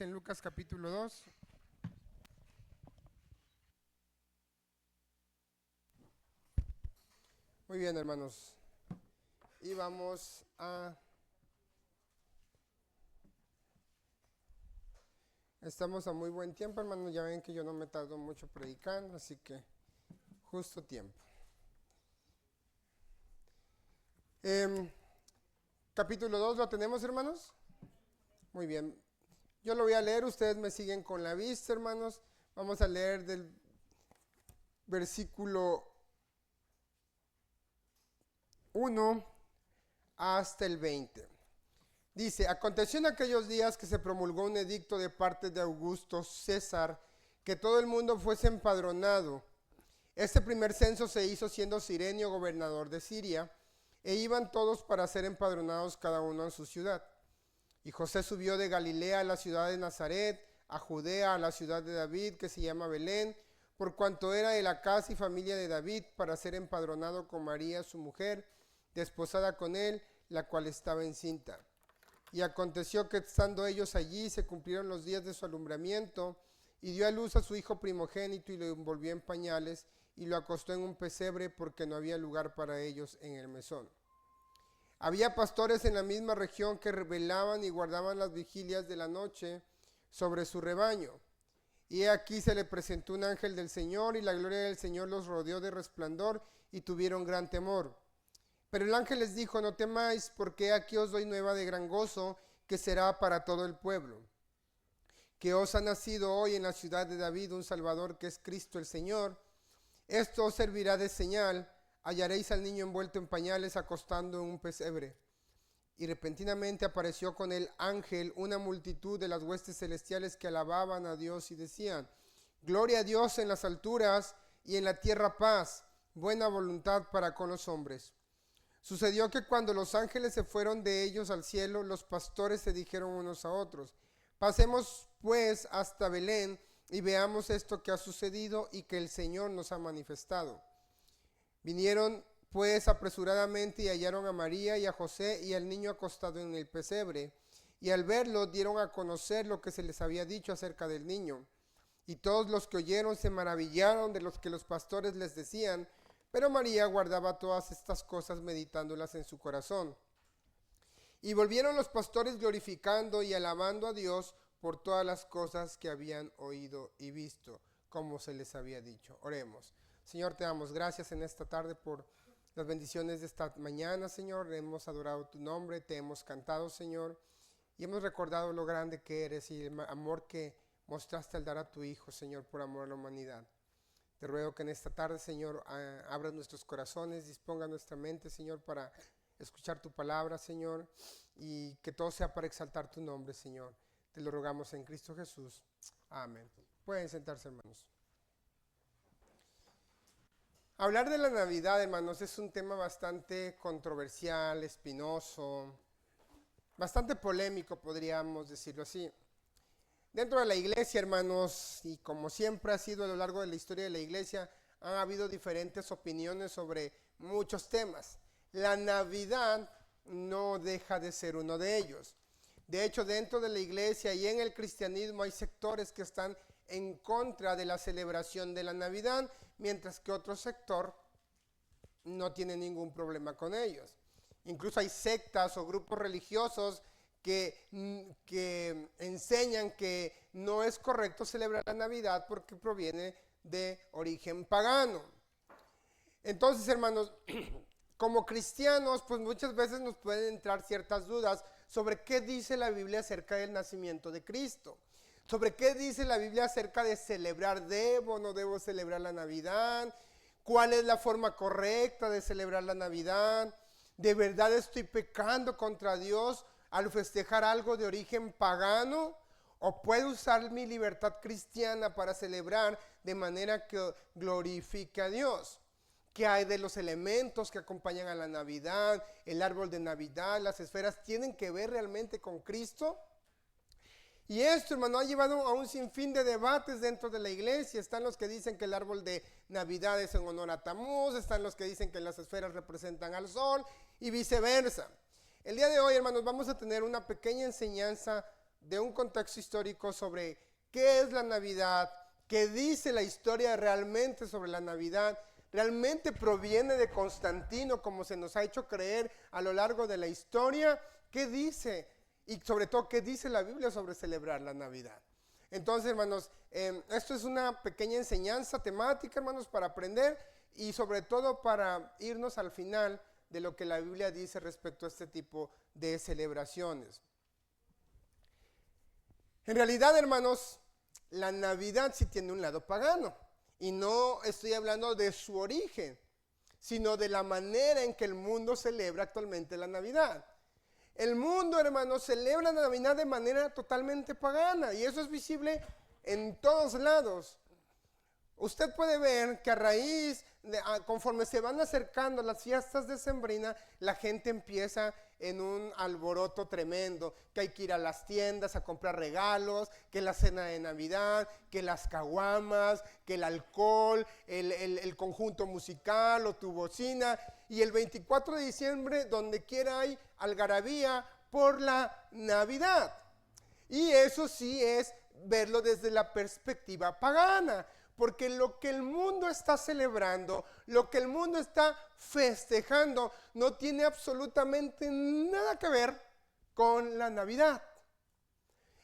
En Lucas capítulo 2. Muy bien, hermanos. Y vamos a... Estamos a muy buen tiempo, hermanos. Ya ven que yo no me tardo mucho predicando, así que justo tiempo. Capítulo 2, ¿lo tenemos, hermanos? Muy bien. Yo lo voy a leer, ustedes me siguen con la vista, hermanos. Vamos a leer del versículo 1 hasta el 20. Dice: aconteció en aquellos días que se promulgó un edicto de parte de Augusto César, que todo el mundo fuese empadronado. Este primer censo se hizo siendo Cirenio gobernador de Siria, e iban todos para ser empadronados cada uno en su ciudad. Y José subió de Galilea a la ciudad de Nazaret, a Judea, a la ciudad de David, que se llama Belén, por cuanto era de la casa y familia de David, para ser empadronado con María su mujer, desposada con él, la cual estaba encinta. Y aconteció que estando ellos allí, se cumplieron los días de su alumbramiento, y dio a luz a su hijo primogénito, y lo envolvió en pañales, y lo acostó en un pesebre, porque no había lugar para ellos en el mesón. Había pastores en la misma región que velaban y guardaban las vigilias de la noche sobre su rebaño. Y aquí se le presentó un ángel del Señor, y la gloria del Señor los rodeó de resplandor, y tuvieron gran temor. Pero el ángel les dijo: no temáis, porque aquí os doy nueva de gran gozo, que será para todo el pueblo. Que os ha nacido hoy en la ciudad de David un Salvador, que es Cristo el Señor. Esto os servirá de señal: hallaréis al niño envuelto en pañales, acostando en un pesebre. Y repentinamente apareció con el ángel una multitud de las huestes celestiales que alababan a Dios y decían: gloria a Dios en las alturas, y en la tierra paz, buena voluntad para con los hombres. Sucedió que cuando los ángeles se fueron de ellos al cielo, los pastores se dijeron unos a otros: pasemos pues hasta Belén y veamos esto que ha sucedido y que el Señor nos ha manifestado. Vinieron pues apresuradamente y hallaron a María y a José y al niño acostado en el pesebre, y al verlo dieron a conocer lo que se les había dicho acerca del niño. Y todos los que oyeron se maravillaron de lo que los pastores les decían, pero María guardaba todas estas cosas, meditándolas en su corazón. Y volvieron los pastores glorificando y alabando a Dios por todas las cosas que habían oído y visto, como se les había dicho. Oremos. Señor, te damos gracias en esta tarde por las bendiciones de esta mañana, Señor. Hemos adorado tu nombre, te hemos cantado, Señor, y hemos recordado lo grande que eres y el amor que mostraste al dar a tu Hijo, Señor, por amor a la humanidad. Te ruego que en esta tarde, Señor, abras nuestros corazones, disponga nuestra mente, Señor, para escuchar tu palabra, Señor, y que todo sea para exaltar tu nombre, Señor. Te lo rogamos en Cristo Jesús. Amén. Pueden sentarse, hermanos. Hablar de la Navidad, hermanos, es un tema bastante controversial, espinoso, bastante polémico, podríamos decirlo así. Dentro de la iglesia, hermanos, y como siempre ha sido a lo largo de la historia de la iglesia, han habido diferentes opiniones sobre muchos temas. La Navidad no deja de ser uno de ellos. De hecho, dentro de la iglesia y en el cristianismo hay sectores que están en contra de la celebración de la Navidad, mientras que otro sector no tiene ningún problema con ellos. Incluso hay sectas o grupos religiosos que enseñan que no es correcto celebrar la Navidad porque proviene de origen pagano. Entonces, hermanos, como cristianos, pues muchas veces nos pueden entrar ciertas dudas sobre qué dice la Biblia acerca del nacimiento de Cristo. Sobre qué dice la Biblia acerca de celebrar, debo o no debo celebrar la Navidad, cuál es la forma correcta de celebrar la Navidad, ¿de verdad estoy pecando contra Dios al festejar algo de origen pagano? ¿O puedo usar mi libertad cristiana para celebrar de manera que glorifique a Dios? ¿Qué hay de los elementos que acompañan a la Navidad? El árbol de Navidad, las esferas, ¿tienen que ver realmente con Cristo? Y esto, hermano, ha llevado a un sinfín de debates dentro de la iglesia. Están los que dicen que el árbol de Navidad es en honor a Tamuz, están los que dicen que las esferas representan al sol y viceversa. El día de hoy, hermanos, vamos a tener una pequeña enseñanza de un contexto histórico sobre qué es la Navidad, qué dice la historia realmente sobre la Navidad. ¿Realmente proviene de Constantino, como se nos ha hecho creer a lo largo de la historia? ¿Qué dice? Y sobre todo, ¿qué dice la Biblia sobre celebrar la Navidad? Entonces, hermanos, esto es una pequeña enseñanza temática, hermanos, para aprender y sobre todo para irnos al final de lo que la Biblia dice respecto a este tipo de celebraciones. En realidad, hermanos, la Navidad sí tiene un lado pagano. Y no estoy hablando de su origen, sino de la manera en que el mundo celebra actualmente la Navidad. El mundo, hermanos, celebra la Navidad de manera totalmente pagana y eso es visible en todos lados. Usted puede ver que a raíz, conforme se van acercando las fiestas decembrinas, la gente empieza en un alboroto tremendo, que hay que ir a las tiendas a comprar regalos, que la cena de Navidad, que las caguamas, que el alcohol, el conjunto musical o tu bocina. Y el 24 de diciembre, donde quiera hay algarabía por la Navidad. Y eso sí es verlo desde la perspectiva pagana. Porque lo que el mundo está celebrando, lo que el mundo está festejando, no tiene absolutamente nada que ver con la Navidad.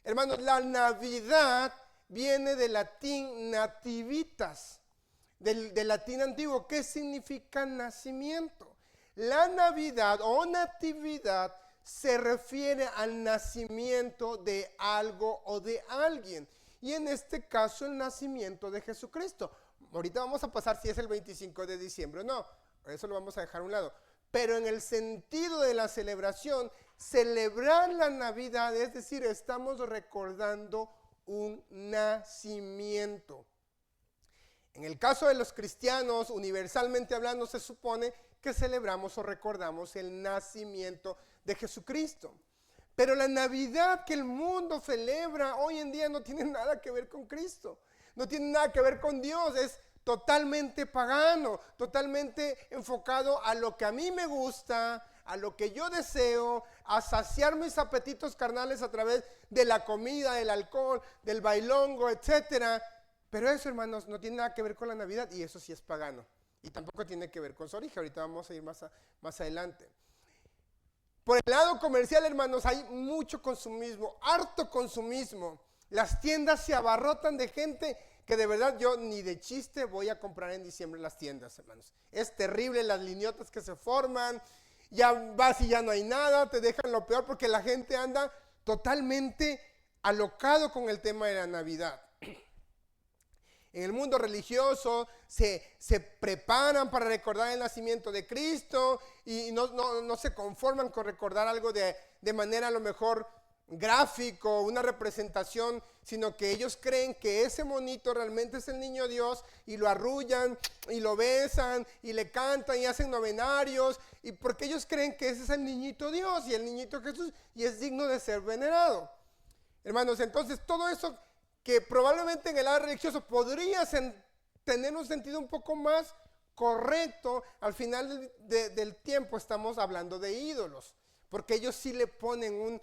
Hermanos, la Navidad viene del latín nativitas, del latín antiguo. ¿Qué significa nacimiento? La Navidad o natividad se refiere al nacimiento de algo o de alguien. Y en este caso el nacimiento de Jesucristo. Ahorita vamos a pasar si es el 25 de diciembre o no. Eso lo vamos a dejar a un lado. Pero en el sentido de la celebración, celebrar la Navidad, es decir, estamos recordando un nacimiento. En el caso de los cristianos, universalmente hablando, se supone que celebramos o recordamos el nacimiento de Jesucristo. Pero la Navidad que el mundo celebra hoy en día no tiene nada que ver con Cristo, no tiene nada que ver con Dios, es totalmente pagano, totalmente enfocado a lo que a mí me gusta, a lo que yo deseo, a saciar mis apetitos carnales a través de la comida, del alcohol, del bailongo, etcétera. Pero eso, hermanos, no tiene nada que ver con la Navidad y eso sí es pagano. Y tampoco tiene que ver con su origen, ahorita vamos a ir más adelante. Por el lado comercial, hermanos, hay mucho consumismo, harto consumismo. Las tiendas se abarrotan de gente que de verdad yo ni de chiste voy a comprar en diciembre las tiendas, hermanos. Es terrible las liñotas que se forman, ya vas y ya no hay nada, te dejan lo peor porque la gente anda totalmente alocado con el tema de la Navidad. En el mundo religioso se preparan para recordar el nacimiento de Cristo y no se conforman con recordar algo de manera a lo mejor gráfico, una representación, sino que ellos creen que ese monito realmente es el niño Dios y lo arrullan y lo besan y le cantan y hacen novenarios y porque ellos creen que ese es el niñito Dios y el niñito Jesús y es digno de ser venerado. Hermanos, entonces todo eso que probablemente en el lado religioso podría tener un sentido un poco más correcto, al final del tiempo estamos hablando de ídolos, porque ellos sí le ponen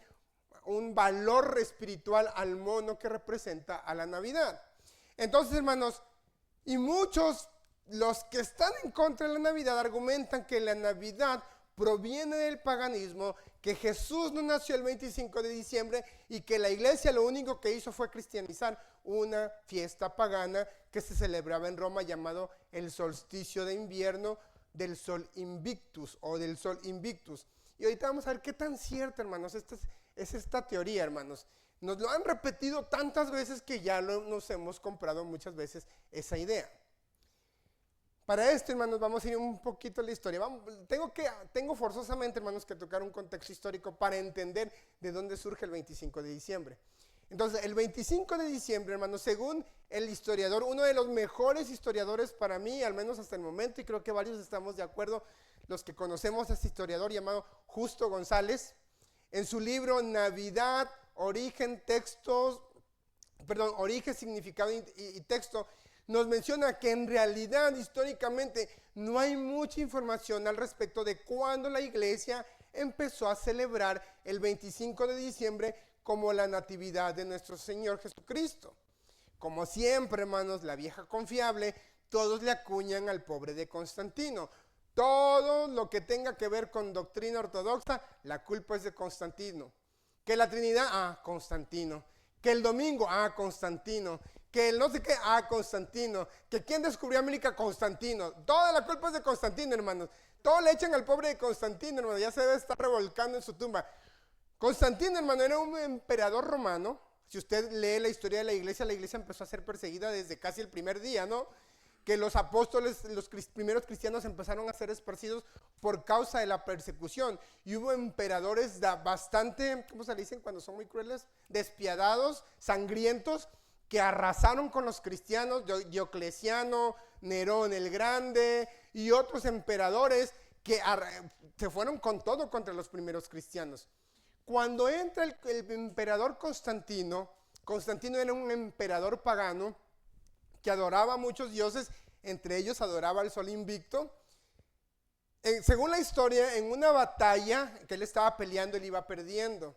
un valor espiritual al mono que representa a la Navidad. Entonces, hermanos, y muchos, los que están en contra de la Navidad, argumentan que la Navidad proviene del paganismo, que Jesús no nació el 25 de diciembre y que la iglesia lo único que hizo fue cristianizar una fiesta pagana que se celebraba en Roma llamado el solsticio de invierno del sol invictus o del sol invictus. Y ahorita vamos a ver qué tan cierta, hermanos, es esta teoría, hermanos. Nos lo han repetido tantas veces que ya nos hemos comprado muchas veces esa idea. Para esto, hermanos, vamos a ir un poquito a la historia. Tengo forzosamente, hermanos, que tocar un contexto histórico para entender de dónde surge el 25 de diciembre. Entonces, el 25 de diciembre, hermanos, según el historiador, uno de los mejores historiadores para mí, al menos hasta el momento, y creo que varios estamos de acuerdo, los que conocemos a este historiador llamado Justo González, en su libro Navidad, Origen, Significado y Texto, nos menciona que en realidad históricamente no hay mucha información al respecto de cuándo la iglesia empezó a celebrar el 25 de diciembre como la natividad de nuestro Señor Jesucristo. Como siempre, hermanos, la vieja confiable, todos le acuñan al pobre de Constantino. Todo lo que tenga que ver con doctrina ortodoxa, la culpa es de Constantino. Que la Trinidad, Constantino. Que el domingo, Constantino. Que el no sé qué, Constantino. Que quién descubrió América, Constantino. Toda la culpa es de Constantino, hermanos. Todo le echan al pobre de Constantino, hermano. Ya se debe estar revolcando en su tumba. Constantino, hermano, era un emperador romano. Si usted lee la historia de la iglesia empezó a ser perseguida desde casi el primer día, ¿no? Que los apóstoles, los primeros cristianos empezaron a ser esparcidos por causa de la persecución. Y hubo emperadores bastante, ¿cómo se le dicen cuando son muy crueles? Despiadados, sangrientos, que arrasaron con los cristianos, Diocleciano, Nerón el Grande y otros emperadores que se fueron con todo contra los primeros cristianos. Cuando entra el emperador Constantino era un emperador pagano que adoraba a muchos dioses, entre ellos adoraba al sol invicto. Según la historia, en una batalla que él estaba peleando, él iba perdiendo.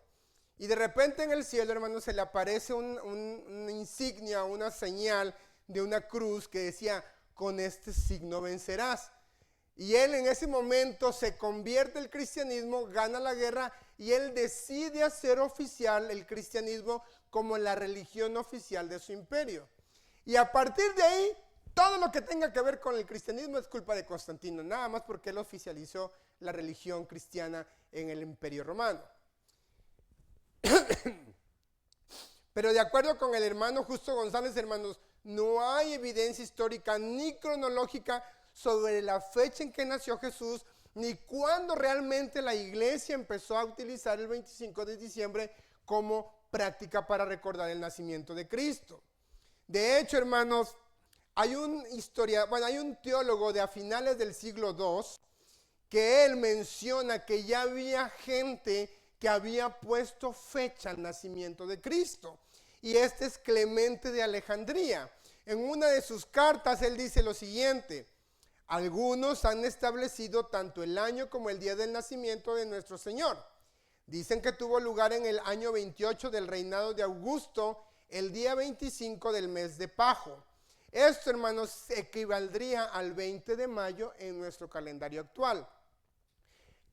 Y de repente en el cielo, hermano, se le aparece una insignia, una señal de una cruz que decía, con este signo vencerás. Y él en ese momento se convierte al cristianismo, gana la guerra y él decide hacer oficial el cristianismo como la religión oficial de su imperio. Y a partir de ahí, todo lo que tenga que ver con el cristianismo es culpa de Constantino, nada más porque él oficializó la religión cristiana en el imperio romano. Pero de acuerdo con el hermano Justo González, hermanos, no hay evidencia histórica ni cronológica sobre la fecha en que nació Jesús, ni cuándo realmente la iglesia empezó a utilizar el 25 de diciembre como práctica para recordar el nacimiento de Cristo. De hecho, hermanos, hay un teólogo de a finales del siglo II que él menciona que ya había gente que había puesto fecha al nacimiento de Cristo. Y este es Clemente de Alejandría. En una de sus cartas él dice lo siguiente: algunos han establecido tanto el año como el día del nacimiento de nuestro Señor. Dicen que tuvo lugar en el año 28 del reinado de Augusto, el día 25 del mes de Pajo. Esto, hermanos, equivaldría al 20 de mayo en nuestro calendario actual.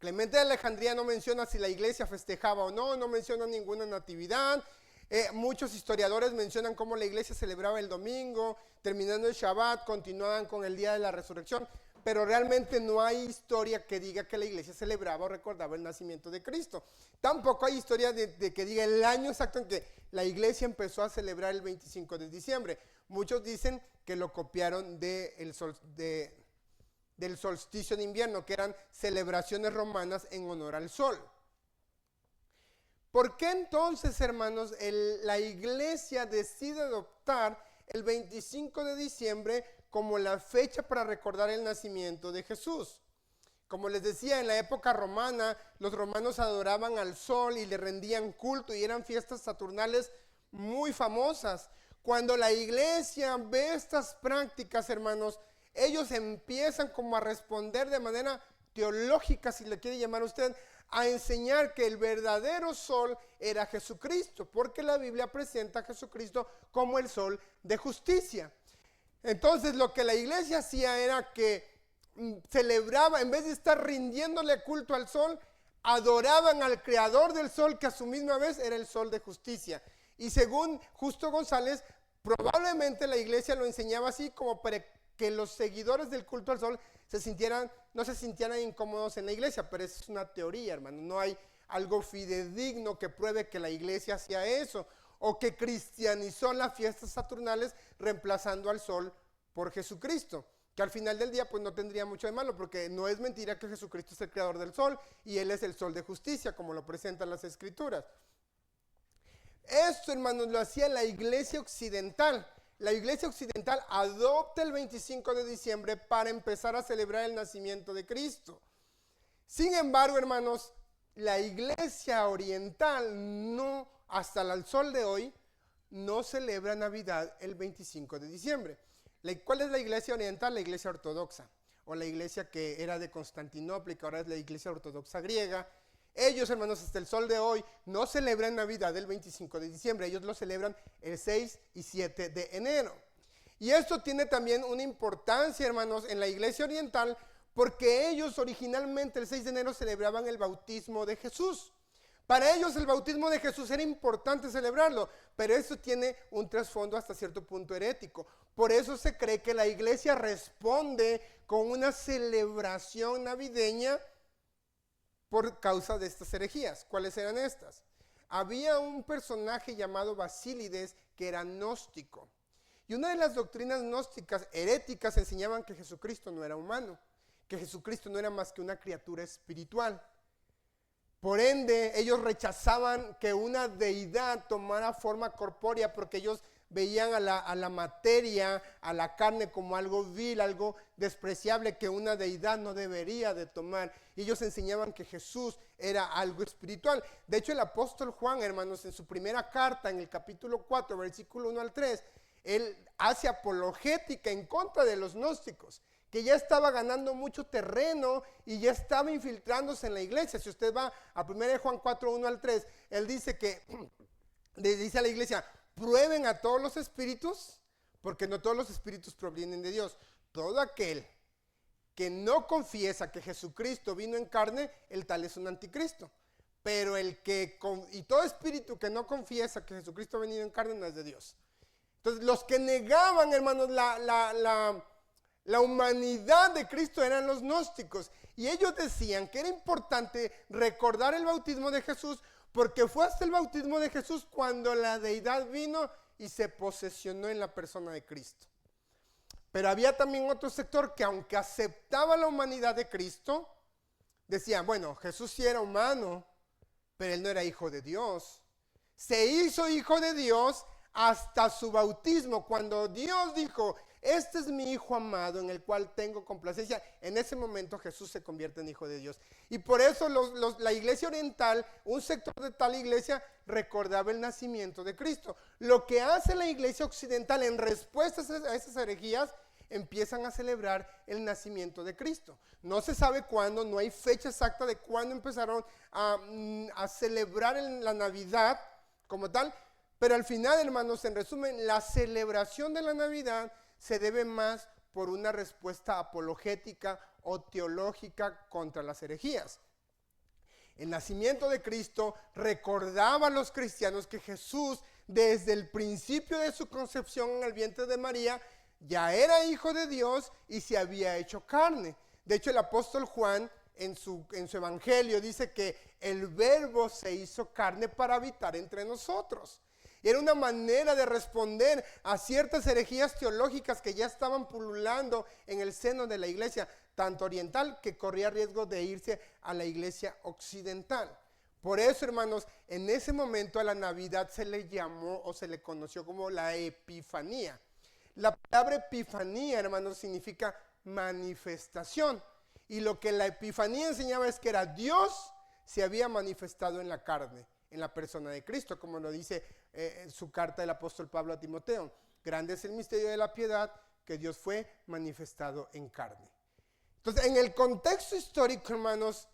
Clemente de Alejandría no menciona si la iglesia festejaba o no, no menciona ninguna natividad. Muchos historiadores mencionan cómo la iglesia celebraba el domingo, terminando el Shabbat, continuaban con el día de la resurrección, pero realmente no hay historia que diga que la iglesia celebraba o recordaba el nacimiento de Cristo. Tampoco hay historia de que diga el año exacto en que la iglesia empezó a celebrar el 25 de diciembre. Muchos dicen que lo copiaron del solsticio de invierno, que eran celebraciones romanas en honor al sol. ¿Por qué entonces, hermanos, la iglesia decide adoptar el 25 de diciembre como la fecha para recordar el nacimiento de Jesús? Como les decía, en la época romana, los romanos adoraban al sol y le rendían culto y eran fiestas saturnales muy famosas. Cuando la iglesia ve estas prácticas, hermanos, ellos empiezan como a responder de manera teológica, si le quiere llamar usted, a enseñar que el verdadero sol era Jesucristo, porque la Biblia presenta a Jesucristo como el sol de justicia. Entonces lo que la iglesia hacía era que celebraba, en vez de estar rindiéndole culto al sol, adoraban al creador del sol, que a su misma vez era el sol de justicia. Y según Justo González, probablemente la iglesia lo enseñaba así como para que los seguidores del culto al sol no se sintieran incómodos en la iglesia, pero es una teoría, hermano. No hay algo fidedigno que pruebe que la iglesia hacía eso o que cristianizó las fiestas saturnales reemplazando al sol por Jesucristo, que al final del día pues no tendría mucho de malo, porque no es mentira que Jesucristo es el creador del sol y Él es el sol de justicia, como lo presentan las Escrituras. Esto, hermanos, lo hacía la iglesia occidental. La iglesia occidental adopta el 25 de diciembre para empezar a celebrar el nacimiento de Cristo. Sin embargo, hermanos, la iglesia oriental no, hasta el sol de hoy, no celebra Navidad el 25 de diciembre. ¿Cuál es la iglesia oriental? La iglesia ortodoxa, o la iglesia que era de Constantinopla y que ahora es la iglesia ortodoxa griega. Ellos, hermanos, hasta el sol de hoy no celebran Navidad el 25 de diciembre, ellos lo celebran el 6 y 7 de enero. Y esto tiene también una importancia, hermanos, en la iglesia oriental, porque ellos originalmente el 6 de enero celebraban el bautismo de Jesús. Para ellos el bautismo de Jesús era importante celebrarlo, pero eso tiene un trasfondo hasta cierto punto herético. Por eso se cree que la iglesia responde con una celebración navideña por causa de estas herejías. ¿Cuáles eran estas? Había un personaje llamado Basílides que era gnóstico. Y una de las doctrinas gnósticas heréticas enseñaban que Jesucristo no era humano, que Jesucristo no era más que una criatura espiritual. Por ende, ellos rechazaban que una deidad tomara forma corpórea porque ellos veían a la materia, a la carne como algo vil, algo despreciable que una deidad no debería de tomar. Y ellos enseñaban que Jesús era algo espiritual. De hecho, el apóstol Juan, hermanos, en su primera carta, en el capítulo 4, versículo 1 al 3, él hace apologética en contra de los gnósticos, que ya estaba ganando mucho terreno y ya estaba infiltrándose en la iglesia. Si usted va a 1 Juan 4, 1 al 3, él dice que, le dice a la iglesia, prueben a todos los espíritus, porque no todos los espíritus provienen de Dios. Todo aquel que no confiesa que Jesucristo vino en carne, el tal es un anticristo. Pero y todo espíritu que no confiesa que Jesucristo ha venido en carne no es de Dios. Entonces, los que negaban, hermanos, la humanidad de Cristo eran los gnósticos. Y ellos decían que era importante recordar el bautismo de Jesús, porque fue hasta el bautismo de Jesús cuando la deidad vino y se posesionó en la persona de Cristo. Pero había también otro sector que, aunque aceptaba la humanidad de Cristo, decían, bueno, Jesús sí era humano, pero él no era hijo de Dios. Se hizo hijo de Dios hasta su bautismo, cuando Dios dijo, este es mi hijo amado en el cual tengo complacencia. En ese momento Jesús se convierte en hijo de Dios. Y por eso la iglesia oriental, un sector de tal iglesia, recordaba el nacimiento de Cristo. Lo que hace la iglesia occidental en respuesta a esas herejías, empiezan a celebrar el nacimiento de Cristo. No se sabe cuándo, no hay fecha exacta de cuándo empezaron a celebrar la Navidad como tal, pero al final, hermanos, en resumen, la celebración de la Navidad se debe más por una respuesta apologética o teológica contra las herejías. El nacimiento de Cristo recordaba a los cristianos que Jesús, desde el principio de su concepción en el vientre de María, ya era hijo de Dios y se había hecho carne. De hecho, el apóstol Juan en su evangelio dice que el verbo se hizo carne para habitar entre nosotros. Era una manera de responder a ciertas herejías teológicas que ya estaban pululando en el seno de la iglesia, tanto oriental, que corría riesgo de irse a la iglesia occidental. Por eso, hermanos, en ese momento a la Navidad se le llamó o se le conoció como la Epifanía. La palabra Epifanía, hermanos, significa manifestación. Y lo que la Epifanía enseñaba es que era Dios se había manifestado en la carne, en la persona de Cristo, como lo dice en su carta del apóstol Pablo a Timoteo. Grande es el misterio de la piedad, que Dios fue manifestado en carne. Entonces, en el contexto histórico, hermanos,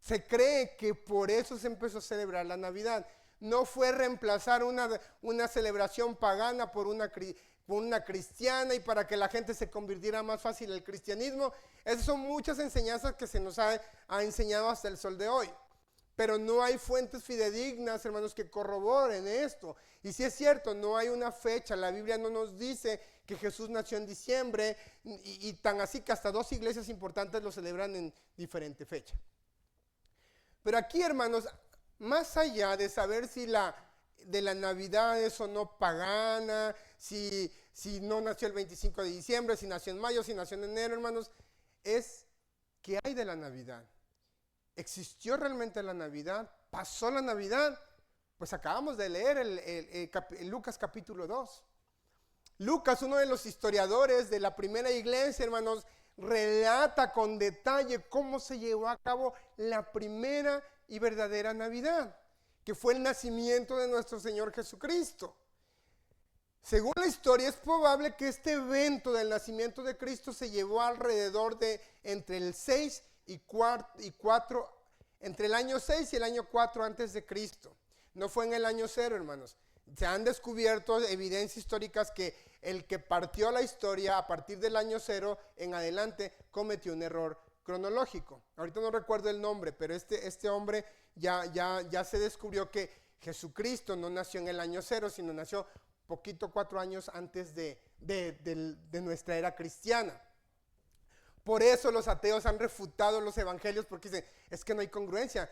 se cree que por eso se empezó a celebrar la Navidad. No fue reemplazar una celebración pagana por una cristiana y para que la gente se convirtiera más fácil al cristianismo. Esas son muchas enseñanzas que se nos ha enseñado hasta el sol de hoy. Pero no hay fuentes fidedignas, hermanos, que corroboren esto. Y si es cierto, no hay una fecha. La Biblia no nos dice que Jesús nació en diciembre y tan así que hasta dos iglesias importantes lo celebran en diferente fecha. Pero aquí, hermanos, más allá de saber si de la Navidad es o no pagana, si no nació el 25 de diciembre, si nació en mayo, si nació en enero, hermanos, es ¿qué hay de la Navidad? ¿Existió realmente la Navidad? ¿Pasó la Navidad? Pues acabamos de leer el Lucas capítulo 2. Lucas, uno de los historiadores de la primera iglesia, hermanos, relata con detalle cómo se llevó a cabo la primera y verdadera Navidad, que fue el nacimiento de nuestro Señor Jesucristo. Según la historia, es probable que este evento del nacimiento de Cristo se llevó alrededor de entre el 6 y 4 en entre el año 6 y el año 4 antes de Cristo. No fue en el año 0, hermanos. Se han descubierto evidencias históricas que el que partió la historia a partir del año 0 en adelante cometió un error cronológico. Ahorita no recuerdo el nombre, pero este hombre ya se descubrió que Jesucristo no nació en el año 0, sino nació poquito 4 años antes de nuestra era cristiana. Por eso los ateos han refutado los evangelios, porque dicen, es que no hay congruencia.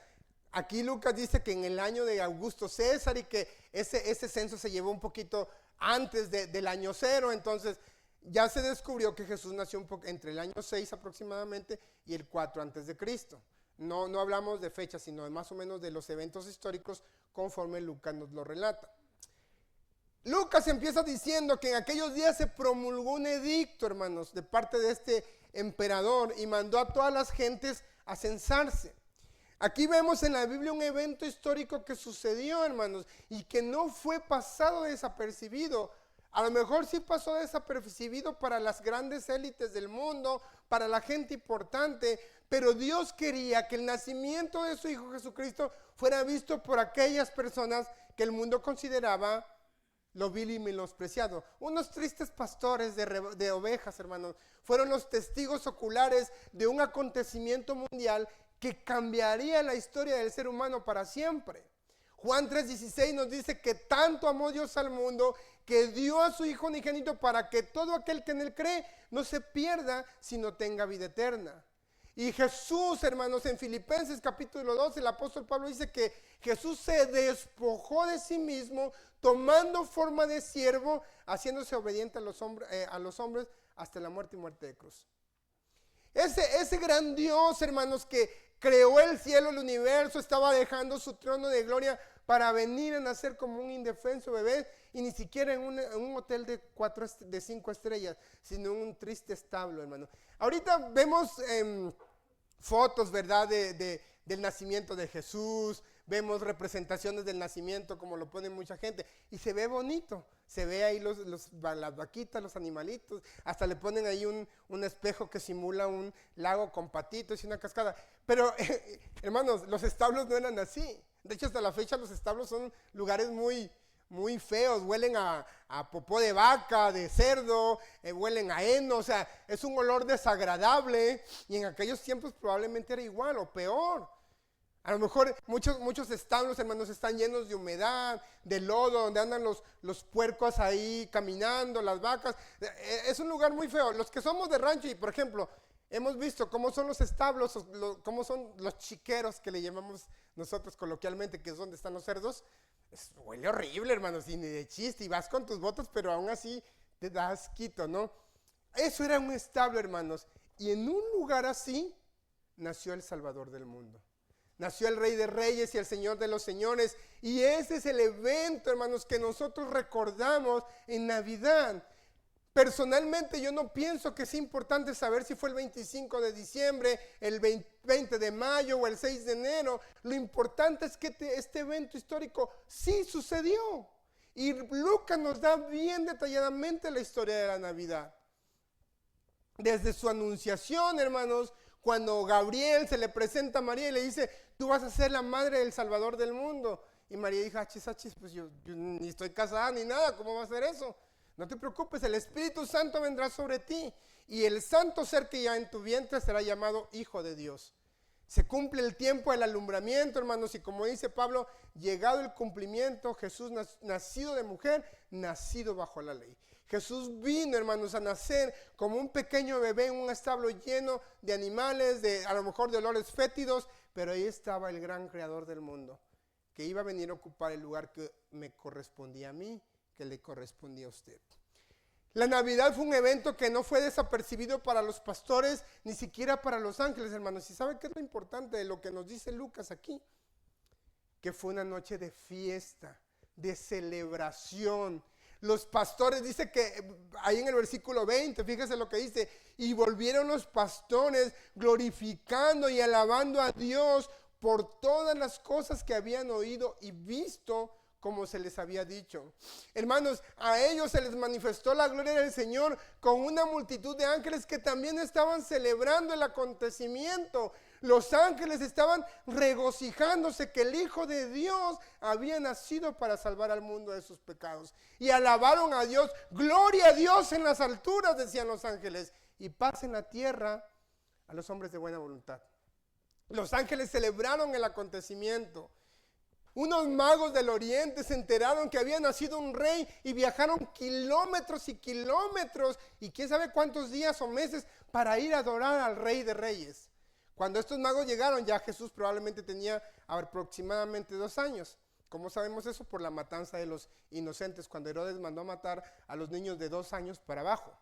Aquí Lucas dice que en el año de Augusto César y que ese censo se llevó un poquito antes del año 0, entonces ya se descubrió que Jesús nació entre el año 6 aproximadamente y el 4 antes de Cristo. No hablamos de fechas, sino más o menos de los eventos históricos conforme Lucas nos lo relata. Lucas empieza diciendo que en aquellos días se promulgó un edicto, hermanos, de parte de este emperador y mandó a todas las gentes a censarse. Aquí vemos en la Biblia un evento histórico que sucedió, hermanos, y que no fue pasado desapercibido. A lo mejor sí pasó desapercibido para las grandes élites del mundo, para la gente importante, pero Dios quería que el nacimiento de su Hijo Jesucristo fuera visto por aquellas personas que el mundo consideraba lo vil y menospreciado. Unos tristes pastores de ovejas, hermanos, fueron los testigos oculares de un acontecimiento mundial que cambiaría la historia del ser humano para siempre. Juan 3:16 nos dice que tanto amó Dios al mundo que dio a su Hijo unigénito para que todo aquel que en él cree no se pierda, sino tenga vida eterna. Y Jesús, hermanos, en Filipenses capítulo 2, el apóstol Pablo dice que Jesús se despojó de sí mismo, tomando forma de siervo, haciéndose obediente a los hombres hasta la muerte y muerte de cruz. Ese gran Dios, hermanos, que creó el cielo, el universo, estaba dejando su trono de gloria para venir a nacer como un indefenso bebé, y ni siquiera en un hotel de 5 estrellas, sino en un triste establo, hermano. Ahorita vemos fotos, ¿verdad?, del nacimiento de Jesús, vemos representaciones del nacimiento como lo pone mucha gente, y se ve bonito, se ve ahí las vaquitas, los animalitos, hasta le ponen ahí un espejo que simula un lago con patitos y una cascada, pero hermanos, los establos no eran así. De hecho, hasta la fecha los establos son lugares muy feos, huelen a popó de vaca, de cerdo, huelen a heno, o sea, es un olor desagradable, y en aquellos tiempos probablemente era igual o peor. A lo mejor muchos establos, hermanos, están llenos de humedad, de lodo, donde andan los puercos ahí caminando, las vacas. Es un lugar muy feo. Los que somos de rancho y, por ejemplo, hemos visto cómo son los establos, cómo son los chiqueros que le llamamos nosotros coloquialmente, que es donde están los cerdos. Huele horrible, hermanos, y ni de chiste, y vas con tus botas, pero aún así te da asquito, ¿no? Eso era un establo, hermanos, y en un lugar así nació el Salvador del mundo. Nació el Rey de Reyes y el Señor de los Señores, y ese es el evento, hermanos, que nosotros recordamos en Navidad. Personalmente yo no pienso que sea importante saber si fue el 25 de diciembre, el 20 de mayo o el 6 de enero. Lo importante es que este evento histórico sí sucedió. Y Lucas nos da bien detalladamente la historia de la Navidad. Desde su anunciación, hermanos, cuando Gabriel se le presenta a María y le dice, tú vas a ser la madre del Salvador del mundo. Y María dijo, achis, pues yo ni estoy casada ni nada, ¿cómo va a ser eso? No te preocupes, el Espíritu Santo vendrá sobre ti y el santo ser que ya en tu vientre será llamado Hijo de Dios. Se cumple el tiempo del alumbramiento, hermanos, y como dice Pablo, llegado el cumplimiento, Jesús nacido de mujer, nacido bajo la ley. Jesús vino, hermanos, a nacer como un pequeño bebé en un establo lleno de animales, a lo mejor de olores fétidos, pero ahí estaba el gran creador del mundo, que iba a venir a ocupar el lugar que me correspondía a mí, que le correspondía a usted. La Navidad fue un evento que no fue desapercibido para los pastores, ni siquiera para los ángeles, hermanos. ¿Y saben qué es lo importante de lo que nos dice Lucas aquí? Que fue una noche de fiesta, de celebración. Los pastores, dice que ahí en el versículo 20, fíjese lo que dice, y volvieron los pastores glorificando y alabando a Dios por todas las cosas que habían oído y visto como se les había dicho. Hermanos, a ellos se les manifestó la gloria del Señor con una multitud de ángeles que también estaban celebrando el acontecimiento. Los ángeles estaban regocijándose que el Hijo de Dios había nacido para salvar al mundo de sus pecados. Y alabaron a Dios. Gloria a Dios en las alturas, decían los ángeles. Y paz en la tierra a los hombres de buena voluntad. Los ángeles celebraron el acontecimiento. Unos magos del oriente se enteraron que había nacido un rey y viajaron kilómetros y kilómetros y quién sabe cuántos días o meses para ir a adorar al Rey de Reyes. Cuando estos magos llegaron, ya Jesús probablemente tenía aproximadamente 2 años. ¿Cómo sabemos eso? Por la matanza de los inocentes, cuando Herodes mandó a matar a los niños de 2 años para abajo.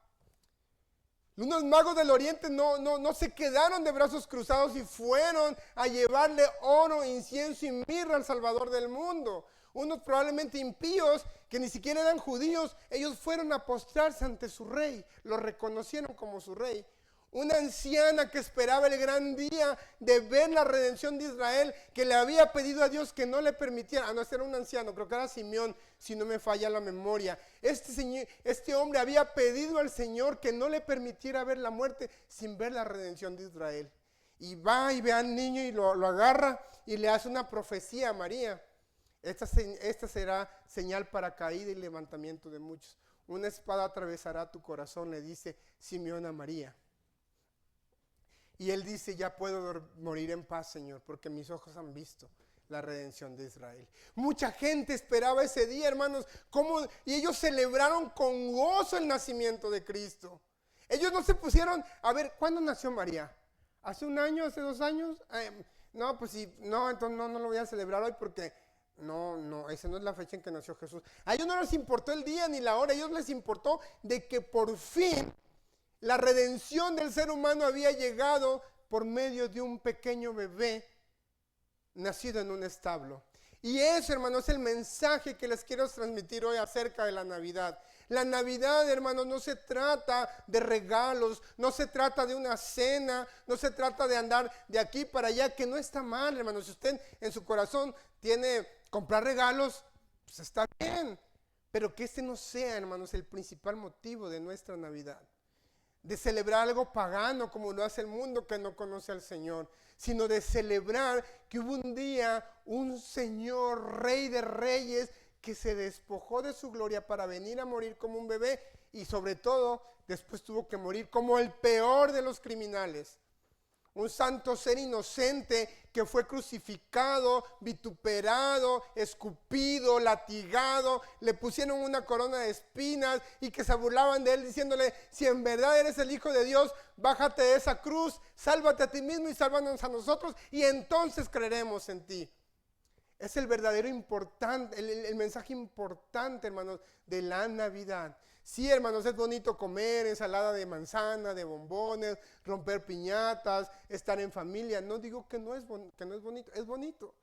Unos magos del oriente no se quedaron de brazos cruzados y fueron a llevarle oro, incienso y mirra al Salvador del mundo. Unos probablemente impíos que ni siquiera eran judíos, ellos fueron a postrarse ante su rey, lo reconocieron como su rey. Una anciana que esperaba el gran día de ver la redención de Israel, que le había pedido a Dios que no le permitiera, no, este era un anciano, creo que era Simeón, si no me falla la memoria. Este hombre había pedido al Señor que no le permitiera ver la muerte sin ver la redención de Israel. Y va y ve al niño y lo agarra y le hace una profecía a María. Esta será señal para caída y levantamiento de muchos. Una espada atravesará tu corazón, le dice Simeón a María. Y él dice, ya puedo morir en paz, Señor, porque mis ojos han visto la redención de Israel. Mucha gente esperaba ese día, hermanos, y ellos celebraron con gozo el nacimiento de Cristo. Ellos no se pusieron, a ver, ¿cuándo nació María? ¿Hace 1 año, hace 2 años? No, pues sí, no, entonces no lo voy a celebrar hoy porque esa no es la fecha en que nació Jesús. A ellos no les importó el día ni la hora, a ellos les importó de que por fin la redención del ser humano había llegado por medio de un pequeño bebé nacido en un establo. Y eso, hermanos, es el mensaje que les quiero transmitir hoy acerca de la Navidad. La Navidad, hermanos, no se trata de regalos, no se trata de una cena, no se trata de andar de aquí para allá, que no está mal, hermanos. Si usted en su corazón tiene comprar regalos, pues está bien. Pero que este no sea, hermanos, el principal motivo de nuestra Navidad. De celebrar algo pagano como lo hace el mundo que no conoce al Señor, sino de celebrar que hubo un día un Señor, Rey de Reyes, que se despojó de su gloria para venir a morir como un bebé y sobre todo después tuvo que morir como el peor de los criminales. Un santo ser inocente que fue crucificado, vituperado, escupido, latigado, le pusieron una corona de espinas y que se burlaban de él diciéndole, si en verdad eres el Hijo de Dios, bájate de esa cruz, sálvate a ti mismo y sálvanos a nosotros y entonces creeremos en ti. Es el verdadero importante, el mensaje importante, hermanos, de la Navidad. Sí, hermanos, es bonito comer ensalada de manzana, de bombones, romper piñatas, estar en familia. No digo que no es bonito, es bonito.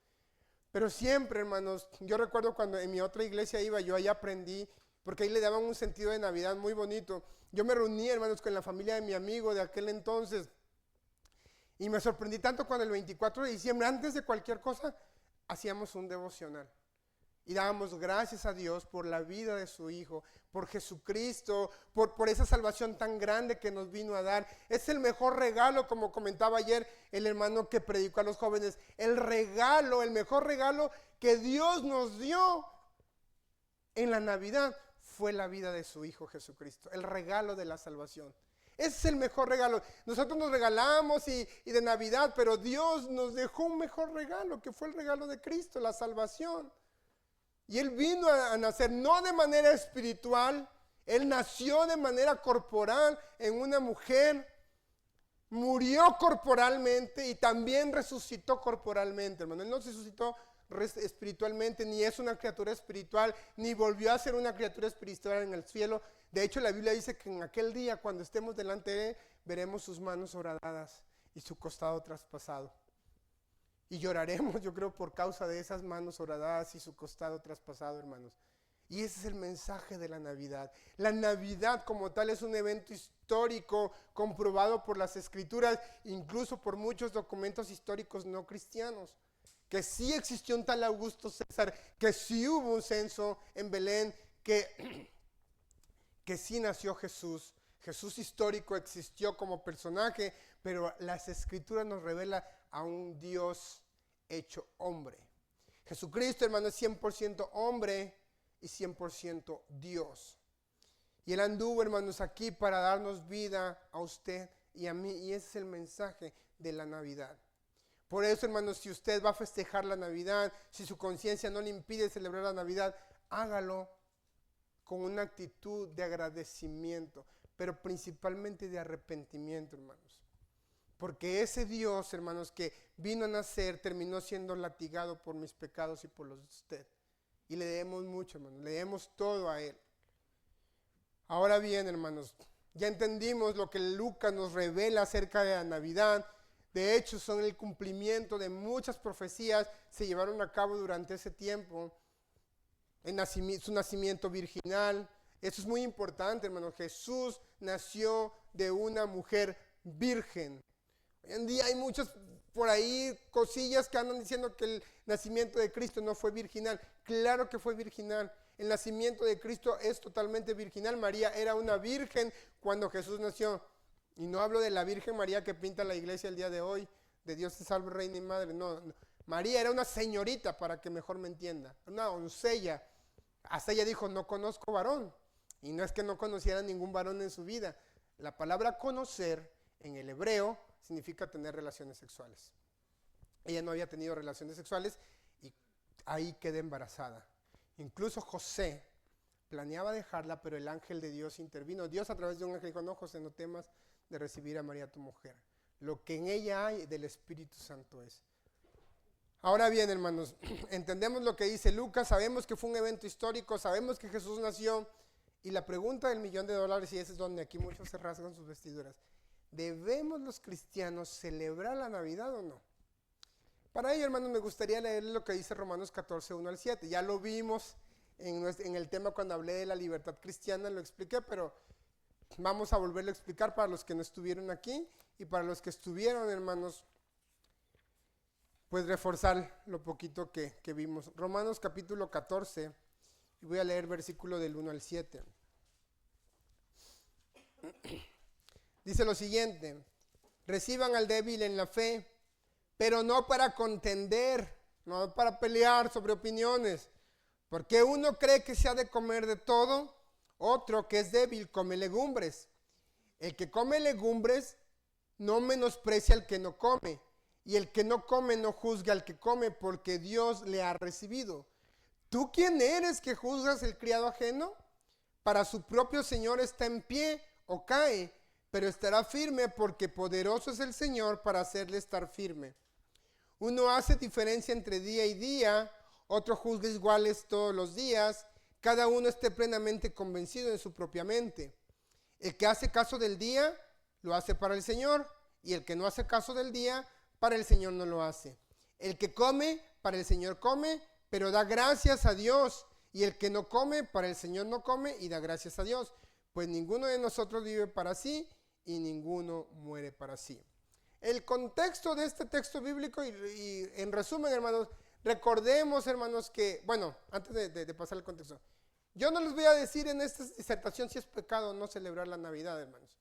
Pero siempre, hermanos, yo recuerdo cuando en mi otra iglesia iba, yo ahí aprendí, porque ahí le daban un sentido de Navidad muy bonito. Yo me reuní, hermanos, con la familia de mi amigo de aquel entonces. Y me sorprendí tanto cuando el 24 de diciembre, antes de cualquier cosa, hacíamos un devocional. Y dábamos gracias a Dios por la vida de su Hijo, por Jesucristo, por esa salvación tan grande que nos vino a dar. Es el mejor regalo, como comentaba ayer el hermano que predicó a los jóvenes. El mejor regalo que Dios nos dio en la Navidad fue la vida de su Hijo Jesucristo. El regalo de la salvación. Ese es el mejor regalo. Nosotros nos regalamos y de Navidad, pero Dios nos dejó un mejor regalo, que fue el regalo de Cristo, la salvación. Y Él vino a nacer no de manera espiritual, Él nació de manera corporal en una mujer, murió corporalmente y también resucitó corporalmente, hermano. Él no se resucitó espiritualmente, ni es una criatura espiritual, ni volvió a ser una criatura espiritual en el cielo. De hecho, la Biblia dice que en aquel día, cuando estemos delante de Él, veremos sus manos horadadas y su costado traspasado. Y lloraremos, yo creo, por causa de esas manos horadadas y su costado traspasado, hermanos. Y ese es el mensaje de la Navidad. La Navidad como tal es un evento histórico comprobado por las Escrituras, incluso por muchos documentos históricos no cristianos, que sí existió un tal Augusto César, que sí hubo un censo en Belén, que sí nació Jesús. Jesús histórico existió como personaje, pero las Escrituras nos revelan a un Dios hecho hombre. Jesucristo, hermano, es 100% hombre y 100% Dios. Y Él anduvo, hermanos, aquí para darnos vida a usted y a mí. Y ese es el mensaje de la Navidad. Por eso, hermanos, si usted va a festejar la Navidad, si su conciencia no le impide celebrar la Navidad, hágalo con una actitud de agradecimiento, pero principalmente de arrepentimiento, hermanos. Porque ese Dios, hermanos, que vino a nacer, terminó siendo latigado por mis pecados y por los de usted. Y le debemos mucho, hermanos, le debemos todo a Él. Ahora bien, hermanos, ya entendimos lo que Lucas nos revela acerca de la Navidad. De hecho, son el cumplimiento de muchas profecías que se llevaron a cabo durante ese tiempo. Su nacimiento virginal. Eso es muy importante, hermanos. Jesús nació de una mujer virgen. Hoy en día hay muchas por ahí cosillas que andan diciendo que el nacimiento de Cristo no fue virginal. Claro que fue virginal. El nacimiento de Cristo es totalmente virginal. María era una virgen cuando Jesús nació. Y no hablo de la Virgen María que pinta la iglesia el día de hoy, de Dios te salve, reina y madre. No. María era una señorita, para que mejor me entienda. Una doncella. Hasta ella dijo, no conozco varón. Y no es que no conociera ningún varón en su vida. La palabra conocer en el hebreo significa tener relaciones sexuales. Ella no había tenido relaciones sexuales y ahí quedó embarazada. Incluso José planeaba dejarla, pero el ángel de Dios intervino. Dios a través de un ángel dijo, no, José, no temas de recibir a María tu mujer. Lo que en ella hay del Espíritu Santo es. Ahora bien, hermanos, entendemos lo que dice Lucas, sabemos que fue un evento histórico, sabemos que Jesús nació, y la pregunta del $1,000,000, y ese es donde aquí muchos se rasgan sus vestiduras, ¿debemos los cristianos celebrar la Navidad o no? Para ello, hermanos, me gustaría leer lo que dice Romanos 14, 1 al 7. Ya lo vimos en el tema cuando hablé de la libertad cristiana, lo expliqué, pero vamos a volverlo a explicar para los que no estuvieron aquí y para los que estuvieron, hermanos, pues reforzar lo poquito que vimos. Romanos capítulo 14, y voy a leer versículo del 1 al 7. Dice lo siguiente: reciban al débil en la fe, pero no para contender, no para pelear sobre opiniones, porque uno cree que se ha de comer de todo, otro que es débil come legumbres. El que come legumbres no menosprecia al que no come, y el que no come no juzga al que come, porque Dios le ha recibido. ¿Tú quién eres que juzgas el criado ajeno? Para su propio Señor está en pie o cae, pero estará firme, porque poderoso es el Señor para hacerle estar firme. Uno hace diferencia entre día y día, otro juzga iguales todos los días, cada uno esté plenamente convencido en su propia mente. El que hace caso del día, lo hace para el Señor, y el que no hace caso del día, para el Señor no lo hace. El que come, para el Señor come, pero da gracias a Dios, y el que no come, para el Señor no come y da gracias a Dios, pues ninguno de nosotros vive para sí, y ninguno muere para sí. El contexto de este texto bíblico, y en resumen, hermanos, recordemos, hermanos, que, bueno, antes de pasar al contexto, yo no les voy a decir en esta disertación si es pecado o no celebrar la Navidad, hermanos,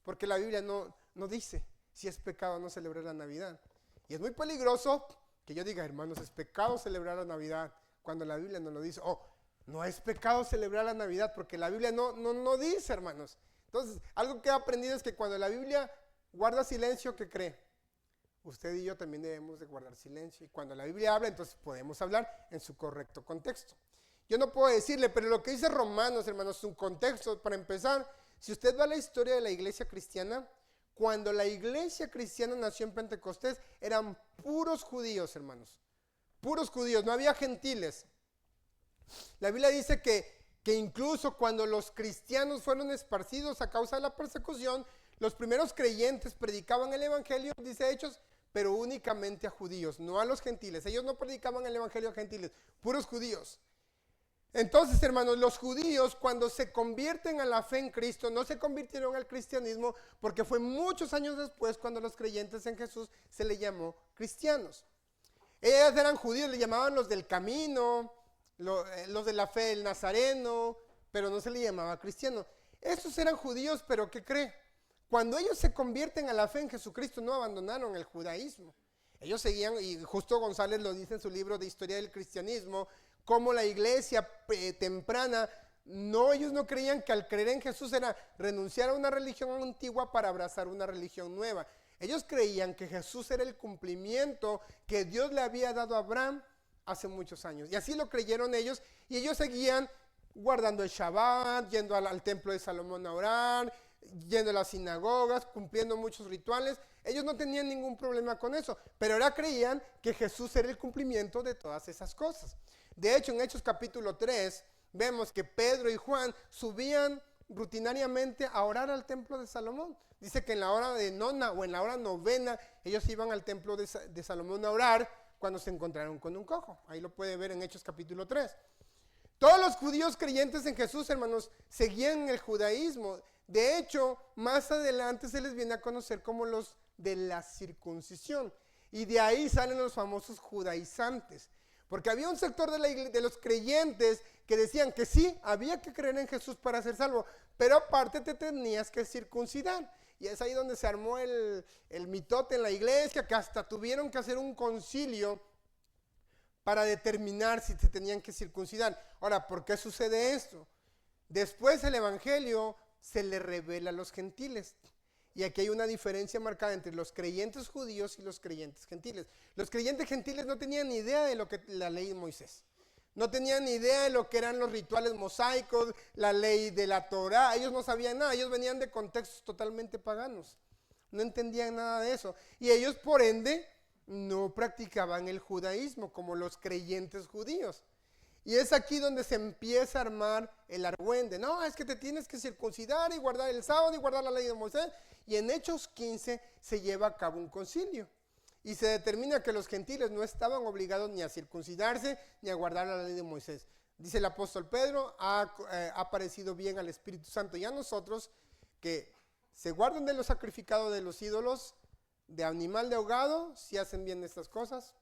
porque la Biblia no dice si es pecado o no celebrar la Navidad. Y es muy peligroso que yo diga, hermanos, es pecado celebrar la Navidad, cuando la Biblia no lo dice. O no es pecado celebrar la Navidad, porque la Biblia no dice, hermanos. Entonces, algo que he aprendido es que cuando la Biblia guarda silencio, ¿qué cree? Usted y yo también debemos de guardar silencio. Y cuando la Biblia habla, entonces podemos hablar en su correcto contexto. Yo no puedo decirle, pero lo que dice Romanos, hermanos, su contexto, para empezar, si usted va a la historia de la iglesia cristiana, cuando la iglesia cristiana nació en Pentecostés, eran puros judíos, hermanos. Puros judíos, no había gentiles. La Biblia dice que incluso cuando los cristianos fueron esparcidos a causa de la persecución, los primeros creyentes predicaban el evangelio, dice Hechos, pero únicamente a judíos, no a los gentiles. Ellos no predicaban el evangelio a gentiles, puros judíos. Entonces, hermanos, los judíos cuando se convierten a la fe en Cristo, no se convirtieron al cristianismo, porque fue muchos años después cuando los creyentes en Jesús se les llamó cristianos. Ellos eran judíos, le llamaban los del camino, los de la fe del Nazareno, pero no se le llamaba cristiano. Estos eran judíos, pero ¿qué cree? Cuando ellos se convierten a la fe en Jesucristo, no abandonaron el judaísmo. Ellos seguían, y Justo González lo dice en su libro de Historia del Cristianismo, como la iglesia temprana, ellos no creían que al creer en Jesús era renunciar a una religión antigua para abrazar una religión nueva. Ellos creían que Jesús era el cumplimiento que Dios le había dado a Abraham hace muchos años. Y así lo creyeron ellos, y ellos seguían guardando el Shabbat, yendo al templo de Salomón a orar, yendo a las sinagogas, cumpliendo muchos rituales. Ellos no tenían ningún problema con eso, pero ahora creían que Jesús era el cumplimiento de todas esas cosas. De hecho, en Hechos capítulo 3, vemos que Pedro y Juan subían rutinariamente a orar al templo de Salomón. Dice que en la hora de nona o en la hora novena, ellos iban al templo de Salomón a orar cuando se encontraron con un cojo. Ahí lo puede ver en Hechos capítulo 3. Todos los judíos creyentes en Jesús, hermanos, seguían el judaísmo. De hecho, más adelante se les viene a conocer como los de la circuncisión. Y de ahí salen los famosos judaizantes. Porque había un sector de los creyentes que decían que sí, había que creer en Jesús para ser salvo, pero aparte te tenías que circuncidar. Y es ahí donde se armó el mitote en la iglesia, que hasta tuvieron que hacer un concilio para determinar si se tenían que circuncidar. Ahora, ¿por qué sucede esto? Después el evangelio se le revela a los gentiles. Y aquí hay una diferencia marcada entre los creyentes judíos y los creyentes gentiles. Los creyentes gentiles no tenían ni idea de lo que la ley de Moisés. No tenían ni idea de lo que eran los rituales mosaicos, la ley de la Torá. Ellos no sabían nada, ellos venían de contextos totalmente paganos. No entendían nada de eso. Y ellos, por ende, no practicaban el judaísmo como los creyentes judíos. Y es aquí donde se empieza a armar el argüende. No, es que te tienes que circuncidar y guardar el sábado y guardar la ley de Moisés. Y en Hechos 15 se lleva a cabo un concilio. Y se determina que los gentiles no estaban obligados ni a circuncidarse ni a guardar la ley de Moisés. Dice el apóstol Pedro, ha parecido bien al Espíritu Santo y a nosotros que se guarden de lo sacrificado de los ídolos, de animal de ahogado, si hacen bien estas cosas,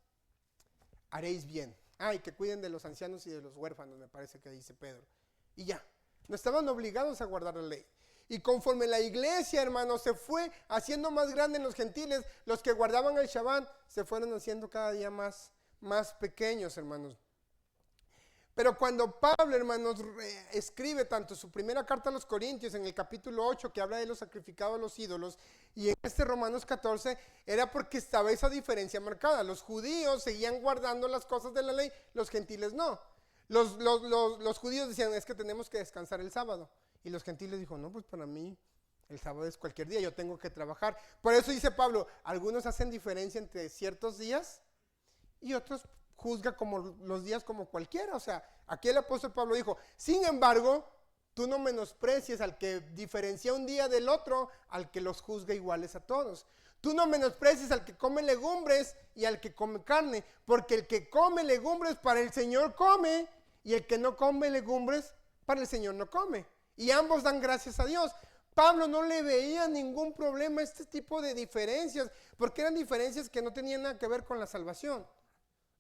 haréis bien. Y que cuiden de los ancianos y de los huérfanos, me parece que dice Pedro. Y ya, no estaban obligados a guardar la ley. Y conforme la iglesia, hermanos, se fue haciendo más grande en los gentiles, los que guardaban el Shabbat se fueron haciendo cada día más pequeños, hermanos. Pero cuando Pablo, hermanos, escribe tanto su primera carta a los Corintios en el capítulo 8, que habla de los sacrificados a los ídolos, y en este Romanos 14, era porque estaba esa diferencia marcada. Los judíos seguían guardando las cosas de la ley, los gentiles no. Los judíos decían, es que tenemos que descansar el sábado. Y los gentiles dijo, no, pues para mí el sábado es cualquier día, yo tengo que trabajar. Por eso dice Pablo, algunos hacen diferencia entre ciertos días y otros juzga como los días como cualquiera. O sea, aquí el apóstol Pablo dijo, sin embargo, tú no menosprecies al que diferencia un día del otro, al que los juzga iguales a todos. Tú no menosprecies al que come legumbres y al que come carne, porque el que come legumbres para el Señor come, y el que no come legumbres para el Señor no come. Y ambos dan gracias a Dios. Pablo no le veía ningún problema a este tipo de diferencias, porque eran diferencias que no tenían nada que ver con la salvación.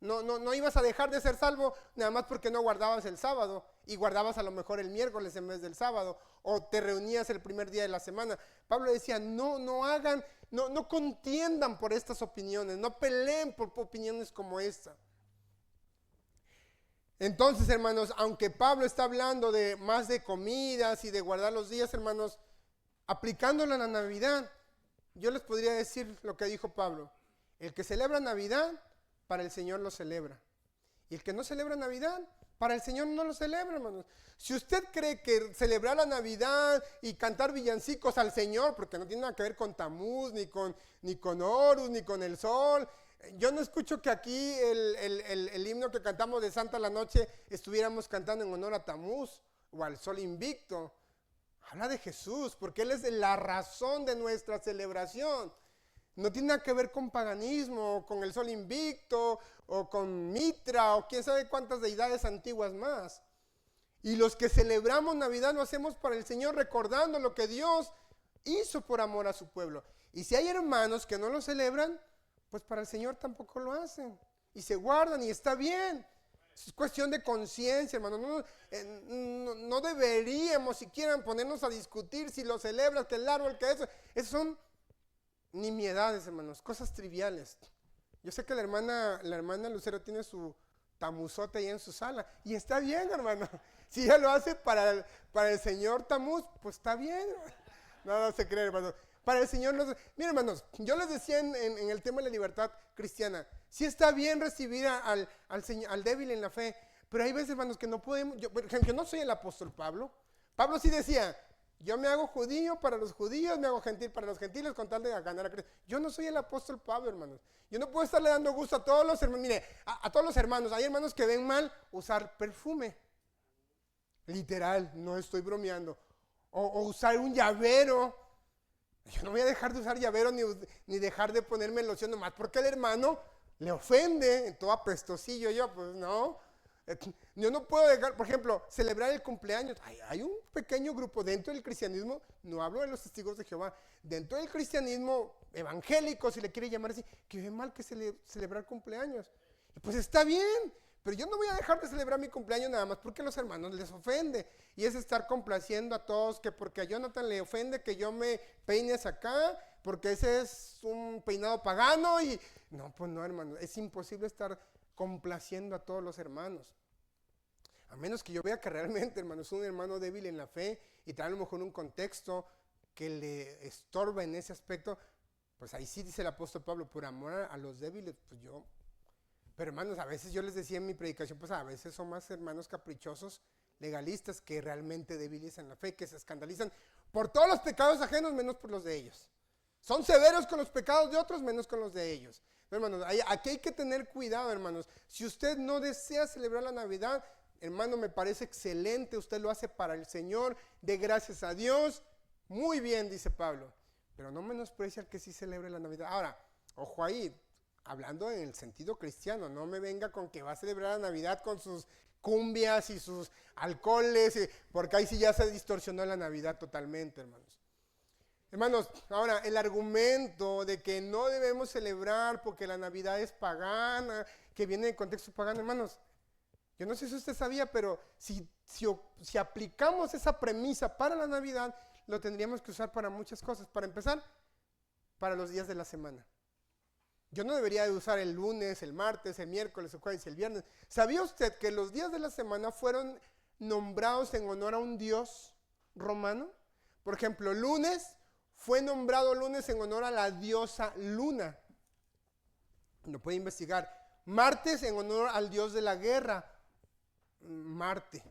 No ibas a dejar de ser salvo nada más porque no guardabas el sábado y guardabas a lo mejor el miércoles en vez del sábado, o te reunías el primer día de la semana. Pablo decía, no contiendan por estas opiniones, no peleen por opiniones como esta. Entonces, hermanos, aunque Pablo está hablando de más de comidas y de guardar los días, hermanos, aplicándolo a la Navidad, yo les podría decir lo que dijo Pablo. El que celebra Navidad, para el Señor lo celebra. Y el que no celebra Navidad, para el Señor no lo celebra, hermanos. Si usted cree que celebrar la Navidad y cantar villancicos al Señor, porque no tiene nada que ver con Tamuz, ni con Horus, ni con el sol. Yo no escucho que aquí el himno que cantamos de Santa la Noche estuviéramos cantando en honor a Tamuz o al sol invicto. Habla de Jesús, porque Él es la razón de nuestra celebración. No tiene nada que ver con paganismo, o con el sol invicto, o con Mitra, o quién sabe cuántas deidades antiguas más. Y los que celebramos Navidad lo hacemos para el Señor, recordando lo que Dios hizo por amor a su pueblo. Y si hay hermanos que no lo celebran, pues para el Señor tampoco lo hacen. y se guardan y está bien. Es cuestión de conciencia, hermano. No deberíamos siquiera ponernos a discutir si lo celebras, que el árbol, que eso. Esas son nimiedades, hermanos, cosas triviales. Yo sé que la hermana Lucero tiene su tamuzote ahí en su sala. Y está bien, hermano. Si ella lo hace para el Señor Tamuz, pues está bien. No se cree, hermano. Para el Señor no se... Miren, hermanos, yo les decía en el tema de la libertad cristiana, sí está bien recibir al débil en la fe, pero hay veces, hermanos, que no podemos... Yo, por ejemplo, yo no soy el apóstol Pablo. Pablo sí decía, yo me hago judío para los judíos, me hago gentil para los gentiles con tal de ganar a Cristo. Yo no soy el apóstol Pablo, hermanos. Yo no puedo estarle dando gusto a todos los hermanos. Mire, a todos los hermanos. Hay hermanos que ven mal usar perfume. Literal, no estoy bromeando. O usar un llavero. Yo no voy a dejar de usar llavero ni dejar de ponerme loción nomás porque el hermano le ofende en todo apestosillo. Yo, pues no. Yo no puedo dejar, por ejemplo, celebrar el cumpleaños. Hay un pequeño grupo dentro del cristianismo, no hablo de los testigos de Jehová, dentro del cristianismo evangélico, si le quiere llamar así, que ve mal que celebrar cumpleaños. Y pues está bien, pero yo no voy a dejar de celebrar mi cumpleaños nada más porque a los hermanos les ofende. Y es estar complaciendo a todos, que porque a Jonathan le ofende que yo me peines acá, porque ese es un peinado pagano y... No, pues no, hermano, es imposible estar complaciendo a todos los hermanos. A menos que yo vea que realmente, hermano, es un hermano débil en la fe y trae a lo mejor un contexto que le estorba en ese aspecto, pues ahí sí dice el apóstol Pablo, por amor a los débiles, pues yo... Pero hermanos, a veces yo les decía en mi predicación, pues a veces son más hermanos caprichosos, legalistas, que realmente débiles en la fe, que se escandalizan por todos los pecados ajenos, menos por los de ellos. Son severos con los pecados de otros, menos con los de ellos. Pero, hermanos, aquí hay que tener cuidado, hermanos. Si usted no desea celebrar la Navidad, hermano, me parece excelente, usted lo hace para el Señor, de gracias a Dios. Muy bien, dice Pablo, pero no menosprecia al que sí celebre la Navidad. Ahora, ojo ahí, hablando en el sentido cristiano, no me venga con que va a celebrar la Navidad con sus cumbias y sus alcoholes, porque ahí sí ya se distorsionó la Navidad totalmente, hermanos. Hermanos, ahora el argumento de que no debemos celebrar porque la Navidad es pagana, que viene de contexto pagano, hermanos, yo no sé si usted sabía, pero si aplicamos esa premisa para la Navidad, lo tendríamos que usar para muchas cosas. Para empezar, para los días de la semana. Yo no debería de usar el lunes, el martes, el miércoles, el jueves y el viernes. ¿Sabía usted que los días de la semana fueron nombrados en honor a un dios romano? Por ejemplo, lunes fue nombrado lunes en honor a la diosa Luna. Lo puede investigar. Martes en honor al dios de la guerra, Marte.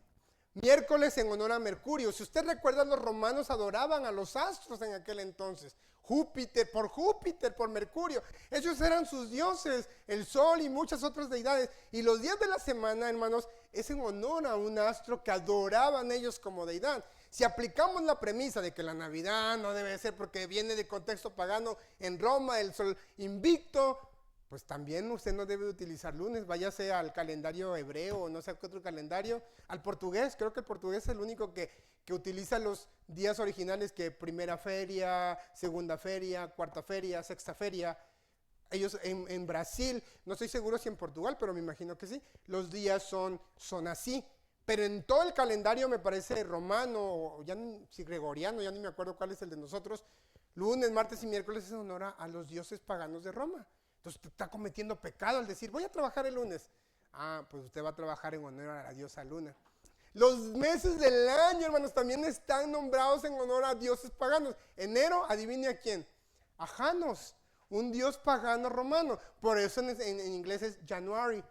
Miércoles en honor a Mercurio. Si usted recuerda, los romanos adoraban a los astros en aquel entonces. Júpiter, por Mercurio. Ellos eran sus dioses, el sol y muchas otras deidades. Y los días de la semana, hermanos, es en honor a un astro que adoraban ellos como deidad. Si aplicamos la premisa de que la Navidad no debe ser porque viene de contexto pagano en Roma, el sol invicto, pues también usted no debe utilizar lunes, váyase al calendario hebreo o no sé qué otro calendario, al portugués. Creo que el portugués es el único que utiliza los días originales, que primera feria, segunda feria, cuarta feria, sexta feria. Ellos en Brasil, no estoy seguro si en Portugal, pero me imagino que sí, los días son así. Pero en todo el calendario, me parece romano, o ya si gregoriano, ya ni me acuerdo cuál es el de nosotros, lunes, martes y miércoles es en honor a los dioses paganos de Roma. Entonces usted está cometiendo pecado al decir, voy a trabajar el lunes. Ah, pues usted va a trabajar en honor a la diosa Luna. Los meses del año, hermanos, también están nombrados en honor a dioses paganos. Enero, adivine a quién. A Janos, un dios pagano romano. Por eso en inglés es January.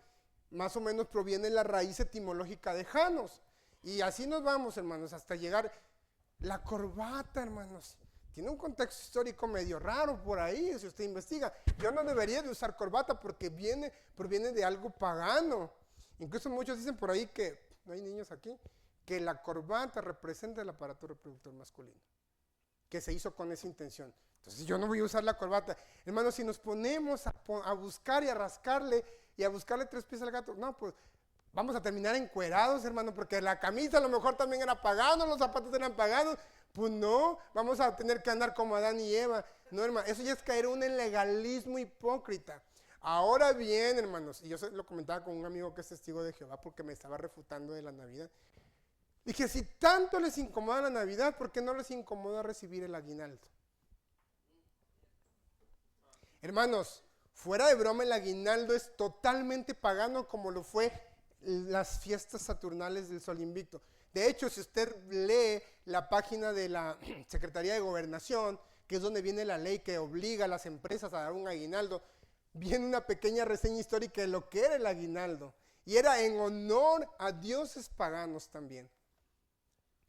Más o menos proviene la raíz etimológica de Janos. Y así nos vamos, hermanos, hasta llegar. La corbata, hermanos, tiene un contexto histórico medio raro por ahí, si usted investiga. Yo no debería de usar corbata porque proviene de algo pagano. Incluso muchos dicen por ahí que, no hay niños aquí, que la corbata representa el aparato reproductor masculino, que se hizo con esa intención. Entonces yo no voy a usar la corbata. Hermanos, si nos ponemos a buscar y a rascarle y a buscarle tres pies al gato, no, pues vamos a terminar encuerados, hermano, porque la camisa a lo mejor también era pagano, los zapatos eran paganos. Pues no, vamos a tener que andar como Adán y Eva. No, hermano, eso ya es caer en un legalismo hipócrita. Ahora bien, hermanos, y yo lo comentaba con un amigo que es testigo de Jehová porque me estaba refutando de la Navidad. Dije, si tanto les incomoda la Navidad, ¿por qué no les incomoda recibir el aguinaldo? Hermanos, fuera de broma, el aguinaldo es totalmente pagano como lo fue las fiestas saturnales del Sol Invicto. De hecho, si usted lee la página de la Secretaría de Gobernación, que es donde viene la ley que obliga a las empresas a dar un aguinaldo, viene una pequeña reseña histórica de lo que era el aguinaldo. Y era en honor a dioses paganos también.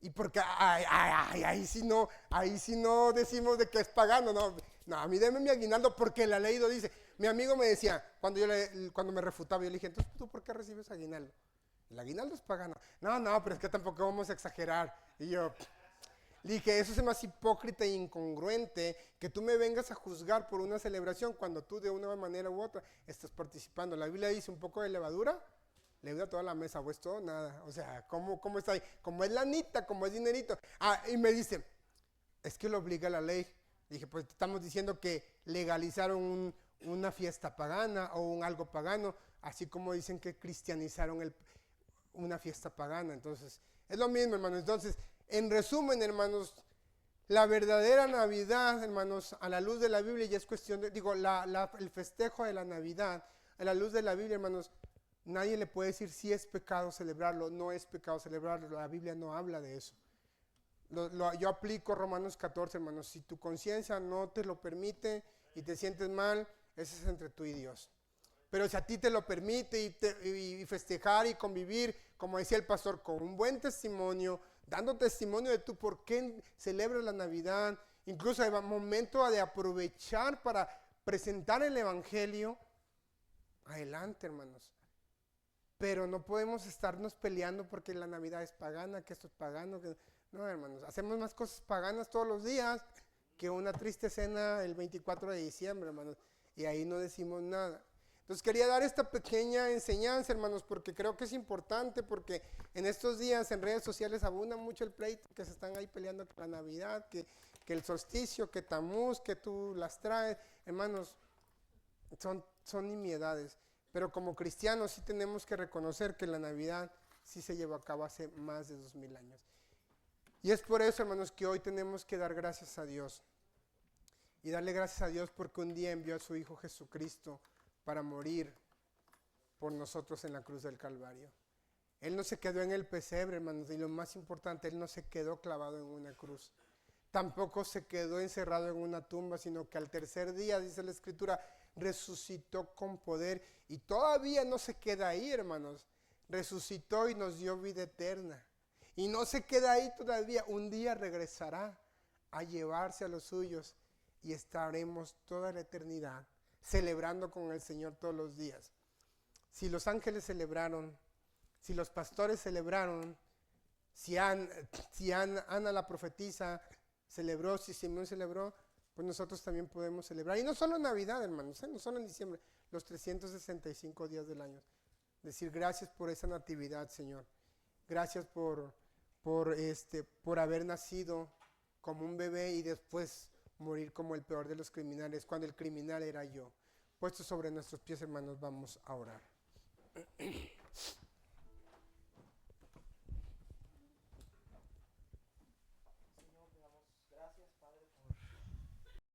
Y porque ahí sí no decimos de que es pagano, no, a mí deme mi aguinaldo porque la ley lo dice. Mi amigo me decía, cuando me refutaba, yo le dije, entonces, ¿tú por qué recibes aguinaldo? El aguinaldo es pagano. No, pero es que tampoco vamos a exagerar. Y yo le dije, eso es más hipócrita e incongruente que tú me vengas a juzgar por una celebración cuando tú de una manera u otra estás participando. La Biblia dice un poco de levadura, leuda toda la mesa, o es todo nada. O sea, ¿cómo está ahí? Como es lanita, como es dinerito. Y me dice, es que lo obliga la ley. Dije, pues estamos diciendo que legalizaron una fiesta pagana o un algo pagano, así como dicen que cristianizaron una fiesta pagana. Entonces, es lo mismo, hermanos. Entonces, en resumen, hermanos, la verdadera Navidad, hermanos, a la luz de la Biblia, ya es cuestión de, el festejo de la Navidad, a la luz de la Biblia, hermanos, nadie le puede decir si es pecado celebrarlo, no es pecado celebrarlo, la Biblia no habla de eso. Yo aplico Romanos 14, hermanos, si tu conciencia no te lo permite y te sientes mal, ese es entre tú y Dios. Pero si a ti te lo permite y festejar y convivir, como decía el pastor, con un buen testimonio, dando testimonio de tú por qué celebras la Navidad, incluso hay momento de aprovechar para presentar el Evangelio, adelante, hermanos. Pero no podemos estarnos peleando porque la Navidad es pagana, que esto es pagano. No, hermanos, hacemos más cosas paganas todos los días que una triste cena el 24 de diciembre, hermanos. Y ahí no decimos nada. Entonces quería dar esta pequeña enseñanza, hermanos, porque creo que es importante, porque en estos días en redes sociales abunda mucho el pleito, que se están ahí peleando que la Navidad, que el solsticio, que Tamuz, que tú las traes. Hermanos, son nimiedades. Pero como cristianos sí tenemos que reconocer que la Navidad sí se llevó a cabo hace más de 2000 años. Y es por eso, hermanos, que hoy tenemos que dar gracias a Dios. Y darle gracias a Dios porque un día envió a su Hijo Jesucristo para morir por nosotros en la cruz del Calvario. Él no se quedó en el pesebre, hermanos, y lo más importante, Él no se quedó clavado en una cruz. Tampoco se quedó encerrado en una tumba, sino que al tercer día, dice la Escritura, resucitó con poder. Y todavía no se queda ahí, hermanos. Resucitó y nos dio vida eterna. Y no se queda ahí todavía. Un día regresará a llevarse a los suyos y estaremos toda la eternidad celebrando con el Señor todos los días. Si los ángeles celebraron, si los pastores celebraron, si Ana la profetisa celebró, si Simeón celebró, pues nosotros también podemos celebrar. Y no solo en Navidad, hermanos, no solo en diciembre, los 365 días del año. Decir gracias por esa natividad, Señor. Gracias por haber nacido como un bebé y después morir como el peor de los criminales, cuando el criminal era yo. Puestos sobre nuestros pies, hermanos, vamos a orar.